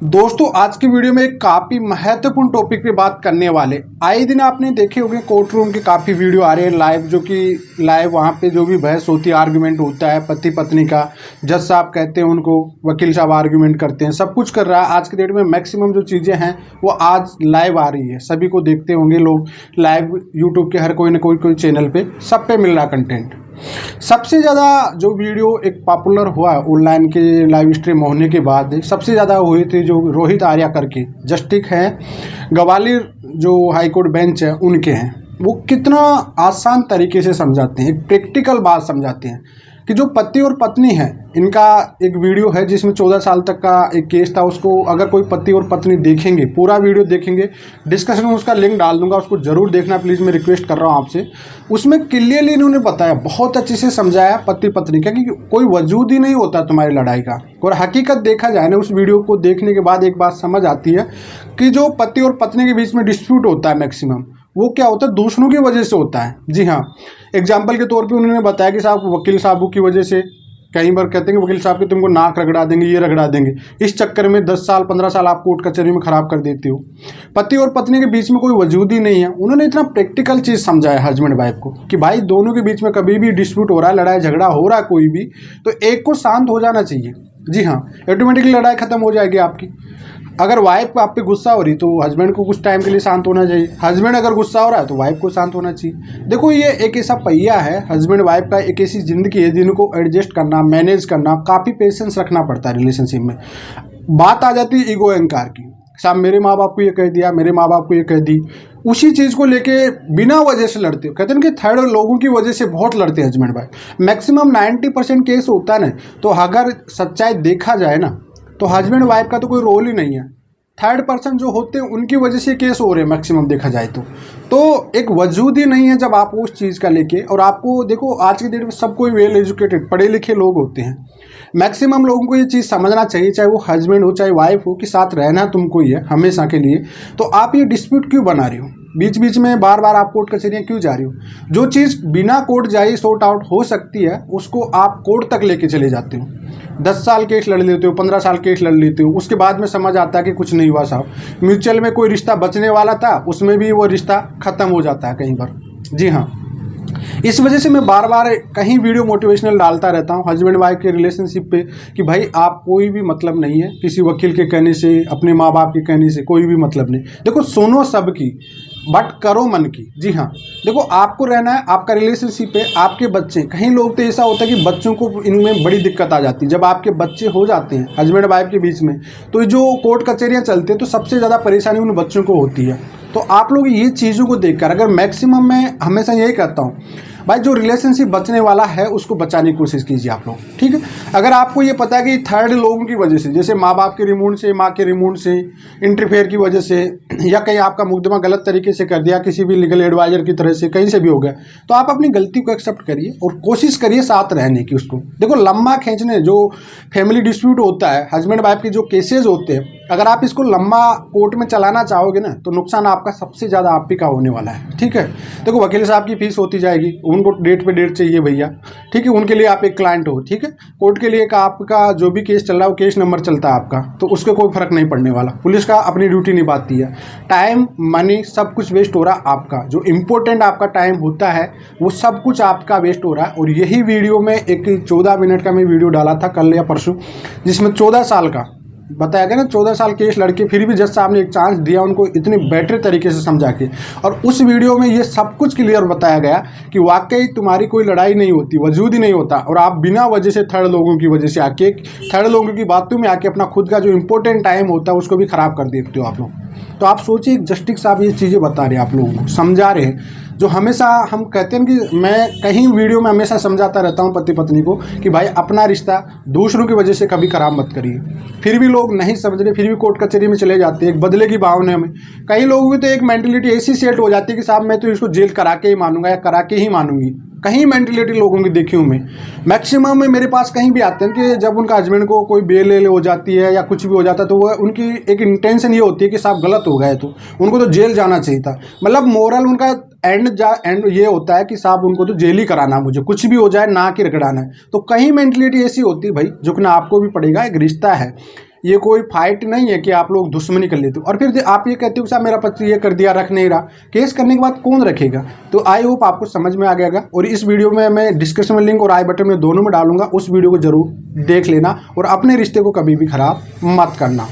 दोस्तों आज की वीडियो में एक काफ़ी महत्वपूर्ण टॉपिक पे बात करने वाले। आए दिन आपने देखे होंगे कोर्ट रूम के काफ़ी वीडियो आ रहे हैं लाइव, जो कि लाइव वहाँ पे जो भी बहस होती है, आर्गुमेंट होता है पति पत्नी का, जज साहब कहते हैं उनको, वकील साहब आर्गुमेंट करते हैं, सब कुछ कर रहा है। आज के डेट में मैक्सिमम जो चीज़ें हैं वो आज लाइव आ रही है, सभी को देखते होंगे लोग लाइव। यूट्यूब के हर कोई ना कोई चैनल पर सब पे मिल रहा कंटेंट। सबसे ज़्यादा जो वीडियो एक पॉपुलर हुआ ऑनलाइन के लाइव स्ट्रीम होने के बाद, सबसे ज़्यादा हुई थी जो रोहित आर्या करके जस्टिस हैं ग्वालियर जो हाई कोर्ट बेंच है उनके हैं। वो कितना आसान तरीके से समझाते हैं, एक प्रैक्टिकल बात समझाते हैं कि जो पति और पत्नी है, इनका एक वीडियो है जिसमें 14 साल तक का एक केस था। उसको अगर कोई पति और पत्नी देखेंगे, पूरा वीडियो देखेंगे, डिस्कशन में उसका लिंक डाल दूंगा, उसको जरूर देखना प्लीज़, मैं रिक्वेस्ट कर रहा हूँ आपसे। उसमें क्लियरली इन्होंने बताया, बहुत अच्छे से समझाया पति पत्नी का, कि कोई वजूद ही नहीं होता तुम्हारी लड़ाई का। और हकीकत देखा जाए ना, उस वीडियो को देखने के बाद एक बात समझ आती है कि जो पति और पत्नी के बीच में डिस्प्यूट होता है मैक्सिमम, वो क्या होता है, दूसरों की वजह से होता है। जी हाँ, एग्जाम्पल के तौर पे उन्होंने बताया कि साहब वकील साहब की वजह से, कई बार कहते हैं कि वकील साहब के तुमको नाक रगड़ा देंगे, ये रगड़ा देंगे, इस चक्कर में 10 साल 15 साल आप कोर्ट कचहरी में खराब कर देते हो। पति और पत्नी के बीच में कोई वजूद ही नहीं है। उन्होंने इतना प्रैक्टिकल चीज़ समझाया हस्बैंड वाइफ को कि भाई दोनों के बीच में कभी भी डिस्प्यूट हो रहा है, लड़ाई झगड़ा हो रहा है कोई भी, तो एक को शांत हो जाना चाहिए। जी हाँ, ऑटोमेटिकली लड़ाई खत्म हो जाएगी आपकी। अगर वाइफ को आप पे गुस्सा हो रही तो हस्बैंड को कुछ टाइम के लिए शांत होना चाहिए। हस्बैंड अगर गुस्सा हो रहा है तो वाइफ को शांत होना चाहिए। देखो ये एक ऐसा पहिया है, हस्बैंड वाइफ का एक ऐसी जिंदगी है जिनको एडजस्ट करना, मैनेज करना, काफ़ी पेशेंस रखना पड़ता है रिलेशनशिप में। बात आ जाती है ईगो अहंकार की, साहब मेरे माँ बाप को ये कह दिया, मेरे माँ बाप को ये कह दी, उसी चीज़ को लेके बिना वजह से लड़ते हो। कहते हैं कि थर्ड लोगों की वजह से बहुत लड़ते हैं हस्बैंड वाइफ। मैक्सिमम 90% केस होता है ना, तो अगर सच्चाई देखा जाए ना, तो हस्बैंड वाइफ का तो कोई रोल ही नहीं है। थर्ड पर्सन जो होते हैं उनकी वजह से केस हो रहे हैं मैक्सिमम देखा जाए तो एक वजूद ही नहीं है जब आप उस चीज़ का लेके। और आपको देखो आज की डेट में सब कोई वेल एजुकेटेड पढ़े लिखे लोग होते हैं। मैक्सिमम लोगों को ये चीज़ समझना चाहिए, चाहे वो हस्बैंड हो चाहे वाइफ हो, कि साथ रहना तुमको ही है हमेशा के लिए। तो आप ये डिस्प्यूट क्यों बना रहे हो, बीच बीच में बार बार आप कोर्ट कचहरियाँ क्यों जा रही हो? जो चीज़ बिना कोर्ट जाए सॉर्ट आउट हो सकती है उसको आप कोर्ट तक लेके चले जाते हो। 10 साल केस लड़ लेते हो, 15 साल केस लड़ लेते हो, उसके बाद में समझ आता है कि कुछ नहीं हुआ साहब, म्यूचुअल में कोई रिश्ता बचने वाला था, उसमें भी वो रिश्ता ख़त्म हो जाता है कई बार। जी हाँ, इस वजह से मैं बार बार कहीं वीडियो मोटिवेशनल डालता रहता हूँ हस्बैंड वाइफ के रिलेशनशिप पे, कि भाई आप कोई भी मतलब नहीं है किसी वकील के कहने से, अपने माँ बाप के कहने से, कोई भी मतलब नहीं। देखो सुनो सबकी, बट करो मन की। जी हाँ, देखो आपको रहना है, आपका रिलेशनशिप है, आपके बच्चे, कहीं लोग तो ऐसा होता है कि बच्चों को इनमें बड़ी दिक्कत आ जाती है। जब आपके बच्चे हो जाते हैं हस्बैंड वाइफ के बीच में, तो जो कोर्ट कचहरियाँ चलती हैं तो सबसे ज़्यादा परेशानी उन बच्चों को होती है। तो आप लोग ये चीज़ों को देखकर, अगर मैक्सिमम मैं हमेशा यही कहता हूँ भाई, जो रिलेशनशिप बचने वाला है उसको बचाने की कोशिश कीजिए आप लोग, ठीक है। अगर आपको ये पता है कि थर्ड लोगों की वजह से, जैसे माँ बाप के रिमोट से, माँ के रिमोट से, इंटरफेयर की वजह से, या कहीं आपका मुकदमा गलत तरीके से कर दिया किसी भी लीगल एडवाइजर की तरह से, कहीं से भी हो गया, तो आप अपनी गलती को एक्सेप्ट करिए और कोशिश करिए साथ रहने की। उसको देखो लंबा खींचने, जो फैमिली डिस्प्यूट होता है, हस्बैंड वाइफ के जो केसेज होते हैं, अगर आप इसको लंबा कोर्ट में चलाना चाहोगे ना, तो नुकसान आपका सबसे ज़्यादा आप ही का होने वाला है, ठीक है। देखो वकील साहब की फीस होती जाएगी, उनको डेट पे डेट चाहिए भैया, ठीक है, उनके लिए आप एक क्लाइंट हो, ठीक है। कोर्ट के लिए का आपका जो भी केस चल रहा है वो केस नंबर चलता है आपका, तो उसके कोई फर्क नहीं पड़ने वाला। पुलिस का अपनी ड्यूटी निभाती है, टाइम मनी सब कुछ वेस्ट हो रहा है आपका, जो इम्पोर्टेंट आपका टाइम होता है वो सब कुछ आपका वेस्ट हो रहा है। और यही वीडियो में एक 14 मिनट का मैं वीडियो डाला था कल या परसों, जिसमें 14 साल का बताया गया ना, 14 साल केस लड़के, फिर भी जज साहब ने एक चांस दिया उनको इतनी बेटर तरीके से समझा के। और उस वीडियो में ये सब कुछ क्लियर बताया गया कि वाकई तुम्हारी कोई लड़ाई नहीं होती, वजूद ही नहीं होता, और आप बिना वजह से थर्ड लोगों की वजह से आके, थर्ड लोगों की बातों में आके अपना खुद का जो इंपॉर्टेंट टाइम होता है उसको भी ख़राब कर देते हो आप लोग। तो आप सोचिए, जस्टिस साहब ये चीज़ें बता रहे हैं, आप लोगों को समझा रहे हैं। जो हमेशा हम कहते हैं कि मैं कहीं वीडियो में हमेशा समझाता रहता हूं पति पत्नी को कि भाई अपना रिश्ता दूसरों की वजह से कभी खराब मत करिए। फिर भी लोग नहीं समझ रहे, फिर भी कोर्ट कचहरी में चले जाते हैं एक बदले की भावना में। कई लोगों की तो एक मेंटलिटी ऐसी सेट हो जाती है कि साहब मैं तो इसको जेल करा के ही मानूंगा या करा के ही मानूंगी। कहीं मेंटलिटी लोगों की देखी हूँ मैं, मैक्सिमम में मेरे पास कहीं भी आते हैं कि जब उनका हस्बैंड को कोई बेल ले हो जाती है या कुछ भी हो जाता है, तो वो उनकी एक इंटेंशन ये होती है कि साहब गलत हो गए, तो उनको तो जेल जाना चाहिए था। मतलब मोरल उनका एंड ये होता है कि साहब उनको तो जेल ही कराना, मुझे कुछ भी हो जाए ना कि रगड़ाना है। तो कहीं मेंटलिटी ऐसी होती है भाई, झुकना आपको भी पड़ेगा, एक रिश्ता है। ये कोई फाइट नहीं है कि आप लोग दुश्मनी कर लेते हो। और फिर आप ये कहते हो साहब मेरा पति ये कर दिया, रख नहीं रहा, केस करने के बाद कौन रखेगा। तो आई होप आपको समझ में आ गया। और इस वीडियो में मैं डिस्क्रिप्शन में लिंक और आई बटन में दोनों में डालूंगा, उस वीडियो को जरूर देख लेना और अपने रिश्ते को कभी भी खराब मत करना।